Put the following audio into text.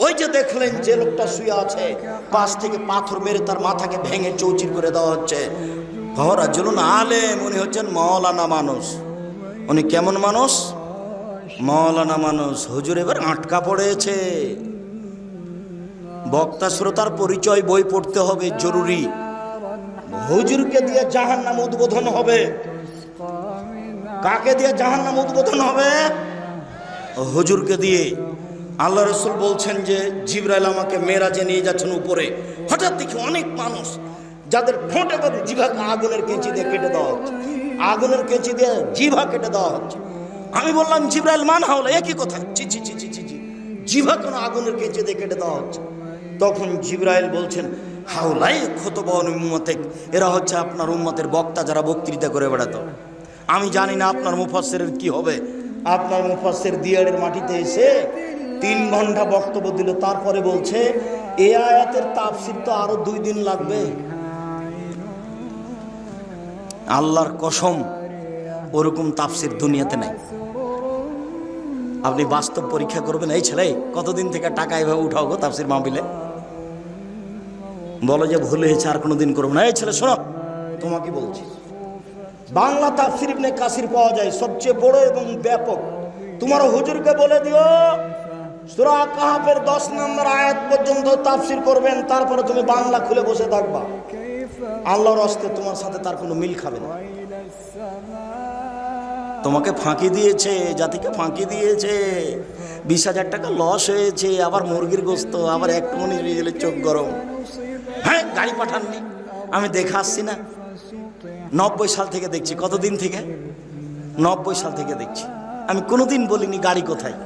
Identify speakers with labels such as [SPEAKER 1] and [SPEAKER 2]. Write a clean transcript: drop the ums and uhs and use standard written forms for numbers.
[SPEAKER 1] ওই যে দেখলেন যে লোকটা শুয়ে আছে, পাশ থেকে পাথর মেরে তার মাথাকে ভেঙে চৌচির করে দেওয়া হচ্ছে। রাজুলুন আলেম, উনি হচ্ছেন মওলানা মানুষ। উনি কেমন মানুষ? মওলানা মানুষ। হুজুর এবার আটকা পড়েছে। বক্তা শ্রোতার পরিচয় বই পড়তে হবে, জরুরি। হুজুরকে দিয়ে জাহান্নাম উদ্বোধন হবে। কাকে দিয়ে জাহান্নাম উদ্বোধন হবে? হুজুরকে দিয়ে। আল্লাহ রাসূল বলছেন যে জিবরাইল আমাকে মেরাজে নিয়ে যাচ্ছেন উপরে। হঠাৎ দেখি অনেক মানুষ যাদের ঠোঁট এবং জিভাকে আগুনের কেঁচি দিয়ে কেটে দেওয়া হচ্ছে, আগুনের কেঁচি দিয়ে জিভা কেটে দেওয়া হচ্ছে। আমি বললাম জিবরাইল মান হাওলা, একই কথা। ছি ছি ছি ছি ছি ছি, জিভা কেন আগুনের কেঁচি দিয়ে কেটে দেওয়া হচ্ছে? তখন জিবরাইল বলছেন হাওলাই খুতবান উম্মতিক, এরা হচ্ছে আপনার উম্মতের বক্তা, যারা বক্তৃতা করে বেড়াতো। আমি জানি না আপনার মুফাসসিরের কি হবে। আপনার মুফাসসির দিয়াড়ের মাটিতে এসে 3 ঘন্টা বক্তব্য দিল, তারপরে বলছে এই আয়াতের তাফসীর তো আরো 2 দিন লাগবে। আল্লাহর কসম, ওরকম তাফসীর দুনিয়াতে নাই। আপনি বাস্তব পরীক্ষা করবেন। এই ছেলে কতদিন থেকে টাকা এভাবে উঠাও গো তাফসীর মাহফিলে? বলো যে ভুল হয়েছে, আর কোনোদিন করবো না। এই ছেলে শোনো, তোমাকে বলছি, বাংলা তাফসীর ইবনে কাসির পাওয়া যায়, সবচেয়ে বড় এবং ব্যাপক। তোমার হুজুরকে বলে দিও সূরা কাহফের 10 নম্বর আয়াত পর্যন্ত তাফসীর করবেন, তারপরে তুমি বাংলা খুলে বসে থাকবা। আল্লাহর হস্তে তোমার সাথে তার কোনো মিল খাবে না। তোমাকে ফাঁকি দিয়েছে, জাতিকে ফাঁকি দিয়েছে। 20,000 টাকা লস হয়েছে, আবার মুরগির গোস্ত, আবার একটু মনে হয়ে গেলে চোখ গরম। হ্যাঁ, গাড়ি পাঠাননি, আমি দেখে আসছি না। 90 সাল থেকে দেখছি। কতদিন থেকে? 90 সাল থেকে দেখছি। আমি কোনোদিন বলিনি গাড়ি কোথায়।